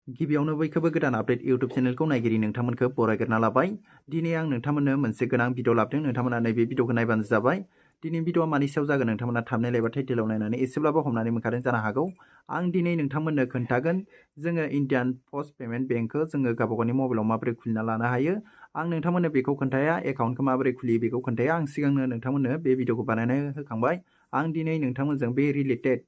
गिबियावनो बयखौबो गोदान आपडेट इउट्यूब चेनेलखौ नायगिरि नोंथांमोनखौ बरायग्रोना लाबाय। दिनै आं नोंथांमोननो मोनसे गोनां भिडिअ लाबोदों। नोंथांमोना नैबे भिडिअखौ नायबानो जाबाय। दिनै भिडिअआ मानि सायाव जागोन नोंथांमोना थाम्बनेल एबा टाइटेलाव नायनानै एसेब्लाबो हमनानै मोनखादों जानो हागौ। आं दिनै नोंथांमोननो खोन्थागोन जोङो इन्डियान पस्ट पेमेन्ट बेंकखौ जोङो गावबागावनि मबाइलाव माबोरै खुलिना लानो हायो। आं नोंथांमोननो बेखौ खोन्थाया, एकाउन्टखौ माबोरै खुलियो बेखौ खोन्थाया। आं सिगांनो नोंथांमोननो बे भिडिअखौ बानायना होखांबाय। आं दिनै नोंथांमोनजों बे रिलेटेड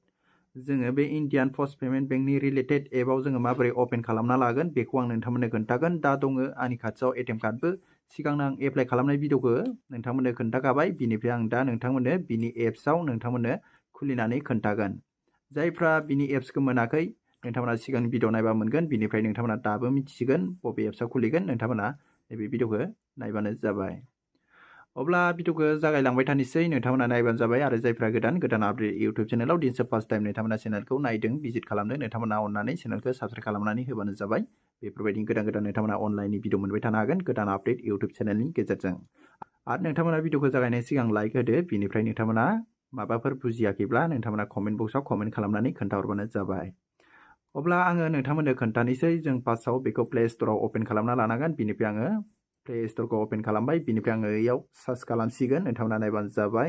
जोङो बे इन्डियान पस्ट पेमेन्ट बेंकनि रिलेटेड एपआव जोङो माबोरै अपेन खालामना लागोन बेखौ आं नोंथांमोननो खोन्थागोन। दा दङ आंनि खाथियाव एटिएम कार्डबो। सिगांनो आं एप्लाइ खालामनाय भिडिअखौ नोंथांमोननो खोन्थाखाबाय। बिनिफ्राय आं दा नोंथांमोननो बिनि एप्सआव नोंथांमोननो खुलिनानै खोन्थागोन। जायफ्रा बिनि एप्सखौ मोनाखै नोंथांमोना सिगांनि भिडिअ नायबा मोनगोन। बिनिफ्राय नोंथांमोना दाबो मिथिसिगोन बबे एप्सआव खुलिगोन। नोंथांमोना नैबे भिडिअखौ नायबानो जाबाय। अब्ला भिडिअखौ जागायलांबाय थानोसै, नोंथांमोना नायबानो जाबाय। आरो जायफ्रा गोदान आपडेट इउट्यूब चेनेलाव दिनैसो फार्स्ट टाइम नोंथांमोना चेनेलखौ नायदों, भिजिट खालामदों, नोंथांमोना अननानै चेनेलखौ साबस्क्राइब खालामनानै होबानो जाबाय। बेफोरबायदि गोदान नोंथांमोना अनलाइननि भिडिअ मोनबाय थानो हागोन गोदान आपडेट इउट्यूब चेनेलनि गेजेरजों। आरो नोंथांमोना भिडिअखौ जागायनायनि सिगां लाइक होदो। बिनिफ्राय नोंथांमोना माबाफोर बुजियाखैब्ला नोंथांमोना कमेन्ट बक्सआव कमेन्ट खालामनानै खोन्थाहरबानो जाबाय। अब्ला आङो नोंथांमोननो खोन्थानोसै। जों फार्स्टआव बेखौ प्ले स्ट'राव अपेन खालामना लानांगोन। बिनिफ्राय आङो प्ले स्ट'रखौ अपेन खालामबाय। बिनिफ्राय आङो इयाव सार्च खालामसिगोन। नोंथांमोना नायबानो जाबाय।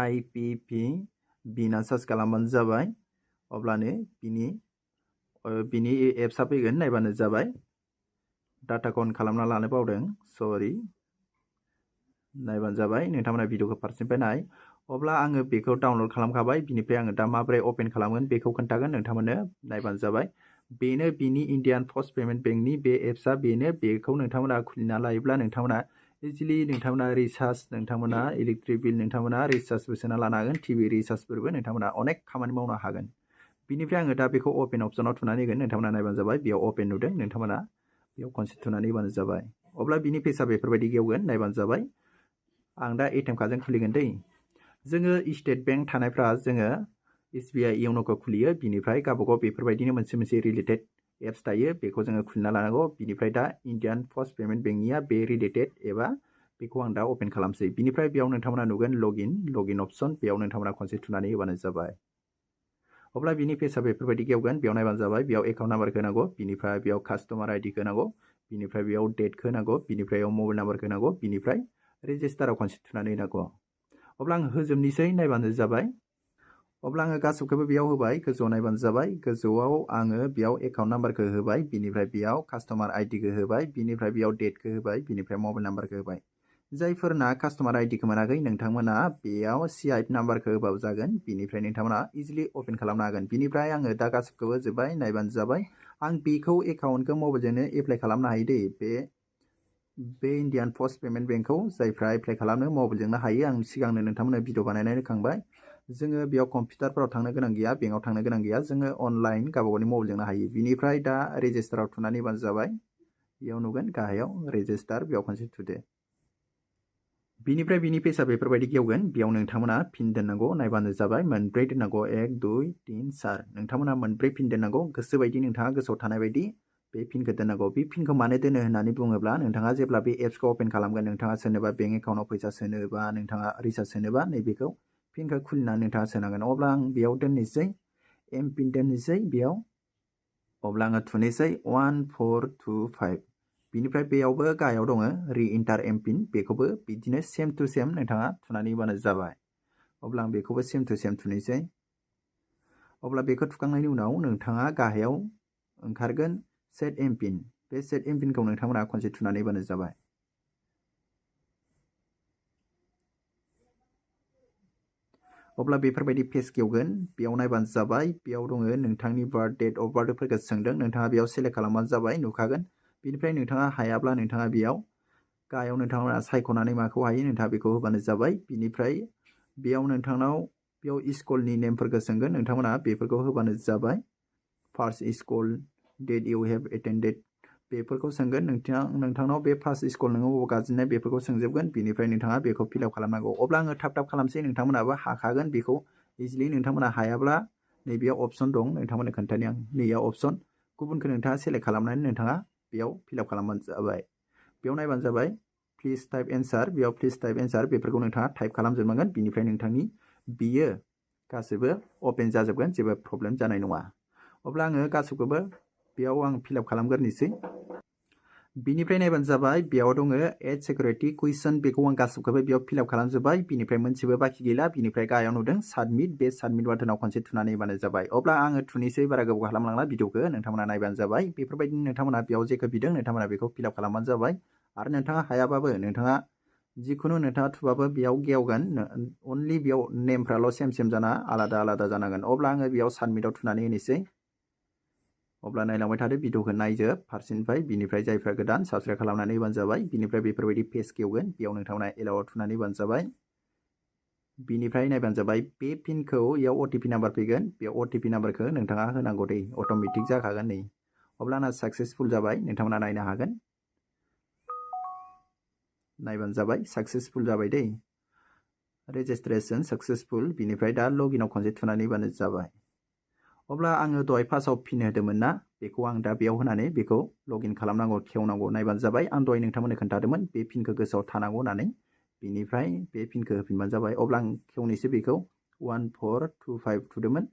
IPPB ना सार्च खालामबानो जाबाय। अब्लानो बिनि एप्सआ फैगोन, नायबानो जाबाय। डाटाखौ अन खालामना लानो बावदों, सरि। नायबानो जाबाय। नोंथांमोना भिडिअखौ फारसेनिफ्राय नाय। अब्ला आङो बेखौ डाउनलड खालामखाबाय। बिनिफ्राय आङो दा माबोरै अपेन खालामगोन बेखौ खोन्थागोन नोंथांमोननो, नायबानो जाबाय। बेनो बिनि इन्डियान पस्ट पेमेन्ट बेंकनि बे एप्सआ बेनो। बेखौ नोंथांमोना खुलिना लायोब्ला नोंथांमोना इजिलि नोंथांमोना रिचार्ज, नोंथांमोना इलेक्ट्रिक बिल, नोंथांमोना रिचार्जबो सोना लानो हागोन। टिभि रिचार्जफोरबो नोंथांमोना अनेक खामानि मावनो हागोन। बिनिफ्राय आङो दा बेखौ अपेन अपसनाव थुनानै होगोन। नोंथांमोना नायबानो जाबाय। बेयाव अपेन नुदों, नोंथांमोना बेयाव खनसे थुनानै होबानो जाबाय। अब्ला बिनि पेजआ बेफोरबायदि गेवगोन, नायबानो जाबाय। आं दा एटिएम कार्डजों खुलिगोन दै। जोङो स्टेट बेंक थानायफ्रा जोङो SBI इउन'खौ खुलियो। बिनिफ्राय गावबागाव बेफोरबायदिनो मोनसे रिलेटेड एप्स थायो, बेखौ जोङो खुलिना लानांगौ। बिनिफ्राय दा इन्डियान पस्ट पेमेन्ट बेंकनिया बे रिलेटेड एबा बेखौ आं दा अपेन खालामसै। बिनिफ्राय बेयाव नोंथांमोना नुगोन लगिन अपसन, बेयाव नोंथांमोना खनसे थुनानै होबानो जाबाय। अब्ला बिनि पेजआ बेफोरबायदि गेवगोन, बेयाव नायबानो जाबाय। बेयाव एकाउन्ट नाम्बारखौ होनांगौ, बिनिफ्राय बेयाव कास्टमार आइडिखौ होनांगौ, बिनिफ्राय बेयाव डेटखौ होनांगौ, बिनिफ्राय बेयाव मबाइल नाम्बारखौ होनांगौ, बिनिफ्राय रेजिस्टाराव खनसे थुनानै होनांगौ। अब्ला आं होजोबनोसै, नायबानो जाबाय। अब्ला आङो गासैखौबो बेयाव होबाय। गोजौआव नायबानो जाबाय। गोजौआव आङो बेयाव एकाउन्ट नाम्बारखौ होबाय, बिनिफ्राय बेयाव कास्टमार आइडिखौ होबाय, बिनिफ्राय बेयाव डेटखौ होबाय, बिनिफ्राय मबाइल नाम्बारखौ होबाय। जायफोरना कास्टमार आइडिखौ मोनाखै नोंथांमोना बेयाव CIF नाम्बारखौ होबाबो जागोन। बिनिफ्राय नोंथांमोना इजिलि अपेन खालामनो हागोन। बिनिफ्राय आङो दा गासैखौबो जोब्बाय, नायबानो जाबाय। आं बेखौ एकाउन्टखौ मबाइलजोंनो एप्लाइ खालामनो हायो दै। बे इन्डियान पस्ट पेमेन्ट बेंकखौ जायफ्रा एप्लाइ खालामनो मबाइलजोंनो हायो। आं सिगांनो नोंथांमोननो भिडिअ बानायनानै होखांबाय। जोङो बेयाव कम्पिउटारफोराव थांनो गोनां गैया, बेंकआव थांनो गोनां गैया। जोङो अनलाइन गावबागावनि मबाइलजोंनो हायो। बिनिफ्राय दा रेजिस्टाराव थुनानै होबानो जाबाय। बेयाव नुगोन गाहायाव रेजिस्टार, बेयाव खनसे थुदो। बिनिफ्राय बिनि पेजआ बेफोरबायदि गेवगोन। बेयाव नोंथांमोना पिन दोननांगौ, नायबानो जाबाय। मोनब्रै दोननांगौ, 1 2 3 4। नोंथांमोना मोनब्रै पिन दोननांगौ, गोसोबायदि नोंथाङा गोसोआव थानाय बायदि बे पिनखौ दोननांगौ। बे पिनखौ मानो दोनो होननानै बुङोब्ला नोंथाङा जेब्ला बे एप्सखौ अपेन खालामगोन, नोंथाङा सोरनोबा बेंक एकाउन्टआव फैसा सोनोबा, नोंथाङा रिचार्ज सोनोबा नैबेखौ पिनखौ खुलिनानै नोंथाङा सोनांगोन। अब्ला आं बेयाव दोननोसै, एम पिन दोननोसै बेयाव। अब्ला आङो थुनोसै 1425। बिनिफ्राय बेयावबो गाहायाव दङ रि इन्टार एम पिन, बेखौबो बिदिनो सेम टु सेम नोंथाङा थुनानै होबानो जाबाय। अब्ला आं बेखौबो सेम टु सेम थुनोसै। अब्ला बेखौ थुखांनायनि उनाव नोंथाङा गाहायाव ओंखारगोन सेट एम पिन। बे सेट एम पिनखौ नोंथांमोना खनसे थुनानै होबानो जाबाय। अब्ला बेफोरबायदि पेज गेवगोन, बेयाव नायबानो जाबाय। बेयाव दङ नोंथांनि डेट अफ बार्थफोरखौ सोंदों, नोंथाङा बेयाव सेलेक्ट खालामबानो जाबाय, नुखागोन। बिनिफ्राय नोंथाङा हायाब्ला नोंथाङा बेयाव गाहायाव नोंथांमोना सायख'नानै माखौ हायो नोंथाङा बेखौ होबानो जाबाय। बिनिफ्राय बेयाव नोंथांनाव बेयाव स्कुलनि नेमफोरखौ सोंगोन, नोंथांमोना बेफोरखौ होबानो जाबाय। First school, that you have attended बेफोरखौ सोंगोन। नोंथांनाव बे फार्स्ट स्कुल नोङो बबाव गाबज्रिनाय बेफोरखौ सोंजोबगोन। बिनिफ्राय नोंथाङा बेखौ फिलआप खालामनांगौ। अब्ला आङो थाब खालामसै, नोंथांमोनाबो हाखागोन बेखौ इजिलि। नोंथांमोना हायाब्ला नैबेयाव अपसन दं, नोंथांमोननो खोन्थानि आं। नैयाव अपसन, गुबुनखौ नोंथाङा सेलेक्ट खालामनानै नोंथाङा बेयाव फिलआप खालामबानो जाबाय। बेयाव नायबानो जाबाय प्लिज टाइप एन्सार, बेयाव प्लिज टाइप एन्सार बेफोरखौ नोंथाङा टाइप खालामजोबनांगोन। बिनिफ्राय नोंथांनि बियो गासैबो अपेन जाजोबगोन, जेबो प्रब्लेम जानाय नङा। अब्ला आङो गासैखौबो बेयाव आं फिलआप खालामग्रोनोसै बिनिफ्राय नायबानो जाबाय बेयाव दङ एड सिकिउरिटि कुइसन बेखौ आं गासैखौबो बेयाव फिलआप खालामजोब्बाय बिनिफ्राय मोनसेबो बाखि गैला बिनिफ्राय गाहायाव नुदों साबमिट बे साबमिट बाटनाव खनसे थुनानै होबानो जाबाय अब्ला आङो थुनोसै बारा गोबाव खालामलांला भिडिअखौ नोंथांमोना नायबानो जाबाय बेफोरबायदिनो नोंथांमोना बेयाव जेखौ बिदों नोंथांमोना बेखौ फिलआप खालामबानो जाबाय आरो नोंथाङा हायाबाबो नोंथाङा जिखुनु नोंथाङा थुबाबो बेयाव गेवगोन अनलि बेयाव नेमफ्राल' सेम जाना आलादा आलादा जानांगोन अब्ला आङो बेयाव साबमिटआव थुनानै होनोसै अब्ला नायलांबाय थादो भिडिअखौ नायजोब फारसेनिफ्राय बिनिफ्राय जायफ्रा गोदान साबस्क्राइब खालामनानै होबानो जाबाय बिनिफ्राय बेफोरबायदि पेज गेवगोन बेयाव नोंथांमोना एलाउआव थुनानै होबानो जाबाय बिनिफ्राय नायबानो जाबाय बे पिनखौ इयाव OTP नाम्बार फैगोन बे OTP नाम्बारखौ नोंथाङा होनांगौ दै अट'मेटिक जाखागोन नै अब्लाना साक्सेसफुल जाबाय नोंथांमोना नायनो हागोन नायबानो जाबाय साक्सेसफुल जाबाय दै रेजिस्ट्रेशन सक्सेसफुल बिनिफ्राय दा लगिनआव खनसे थुनानै होबानो जाबाय अब्ला आङो दहाय फार्स्टआव पिन होदोंमोन ना बेखौ आं दा बेयाव होनानै बेखौ लगिन खालामनांगौ खेवनांगौ नायबानो जाबाय आं दहाय नोंथांमोननो खोन्थादोंमोन बे पिनखौ गोसोआव थानांगौ होननानै बिनिफ्राय बे पिनखौ होफिनबानो जाबाय अब्ला आं खेवनोसै बेखौ 1425 थुदोंमोन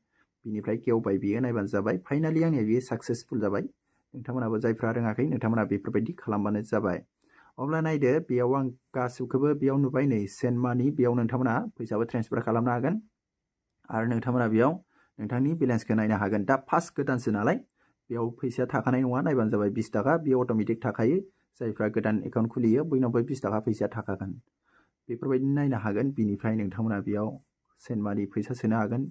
बिनिफ्राय गेवबाय बियो नायबानो जाबाय फाइनालि आंनिया बियो साक्सेसफुल जाबाय नोंथांमोनाबो जायफ्रा रोङाखै नोंथांमोना बेफोरबायदि खालामबानो जाबाय अब्ला नायदो बेयाव आं गासैखौबो बेयाव नुबाय नै सेन्ड मानि बेयाव नोंथांमोना फैसाबो ट्रेन्सफार खालामनो हागोन आरो नोंथांमोना बेयाव नोंथांनि बेलेन्सखौ नायनो हागोन दा फार्स्ट गोदानसो नालाय बेयाव फैसाया थाखानाय नङा नायबानो जाबाय 20 थाखा बेयो अट'मेटिक थाखायो जायफ्रा गोदान एकाउन्ट खुलियो बयनावबो 20 थाखा फैसाया थाखागोन बेफोरबायदि नायनो हागोन बिनिफ्राय नोंथांमोना बेयाव सेन्ड मानि फैसा सोनो हागोन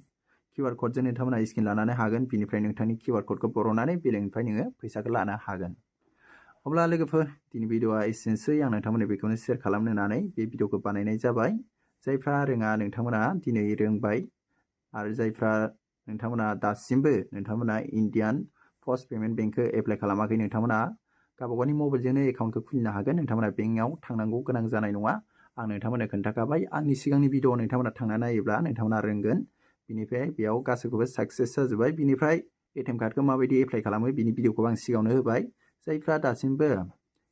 QR क'डजों नोंथांमोना स्केन लानानै हागोन बिनिफ्राय नोंथांनि QR क'डखौ बर'नानै बेलेगनिफ्राय नोङो फैसाखौ लानो हागोन अब्ला लोगोफोर दिनै भिडिअआ एसेनोसै आं नोंथांमोननो बेखौनो शेयार खालामनो होननानै बे भिडिअखौ बानायनाय जाबाय जायफ्रा रोङा नोंथांमोना दिनै रोंबाय आरो जायफ्रा नोंथांमोना दासिमबो नोंथांमोना इन्डियान पस्ट पेमेन्ट बेंकखौ एप्लाइ खालामाखै नोंथांमोना गावबागावनि मबाइलजोंनो एकाउन्टखौ खुलिनो हागोन नोंथांमोना बेंकआव थांनांगौ गोनां जानाय नङा आं नोंथांमोननो खोन्थाखाबाय आंनि सिगांनि भिडिअ नोंथांमोना थांना नायोब्ला नोंथांमोना रोंगोन बिनिफ्राय बेयाव गासैखौबो साक्सेस जाजोब्बाय बिनिफ्राय ATM कार्डखौ माबायदि एप्लाइ खालामो बिनि भिडिअखौ आं सिगाङावनो होबाय जायफ्रा दासिमबो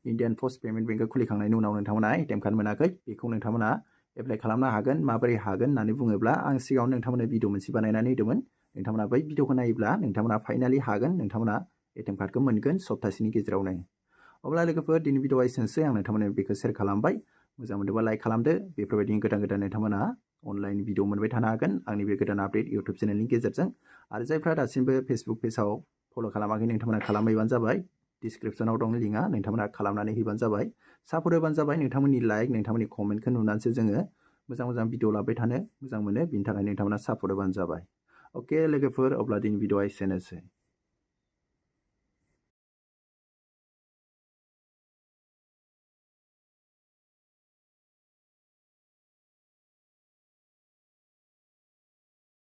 इन्डियान पस्ट पेमेन्ट बेंकखौ खुलिखांनायनि उनाव नोंथांमोना ATM कार्ड मोनाखै बेखौ नोंथांमोना एप्लाइ खालामनो हागोन माबोरै हागोन होननानै बुङोब्ला आं सिगाङावनो नोंथांमोननो भिडिअ मोनसे बानायनानै होदोंमोन नोंथांमोना बै भिडिअखौ नायोब्ला नोंथांमोना फाइनालि हागोन नोंथांमोना ATM कार्डखौ मोनगोन सप्तासेनि गेजेरावनो अब्ला लोगोफोर दिनै भिडिअआ एसेनोसै आं नोंथांमोननो बेखौ शेयार खालामबाय मोजां मोनदोंबा लाइक खालामदो बेफोरबायदिनो गोदान गोदान नोंथांमोना अनलाइन भिडिअ मोनबाय थानो हागोन आंनि बे गोदान आपडेट इउटुब चेनेलनि गेजेरजों आरो जायफ्रा दासिमबो फेसबुक पेजाव फल' खालामाखै नोंथांमोना खालामहैबानो जाबाय डिसक्रिप्सनाव दं लिंकआ नोंथांमोना खालामनानै हैबानो जाबाय सापर्ट होबानो जाबाय नोंथांमोननि लाइक नोंथांमोननि कमेन्टखौ नुनानैसो जोङो मोजां भिडिअ लाबाय थानो मोजां मोनो बिनि थाखाय नोंथांमोना सापर्ट होबानो जाबाय अके लोगोफोर अब्ला दिनै भिडिअआ एसेनोसै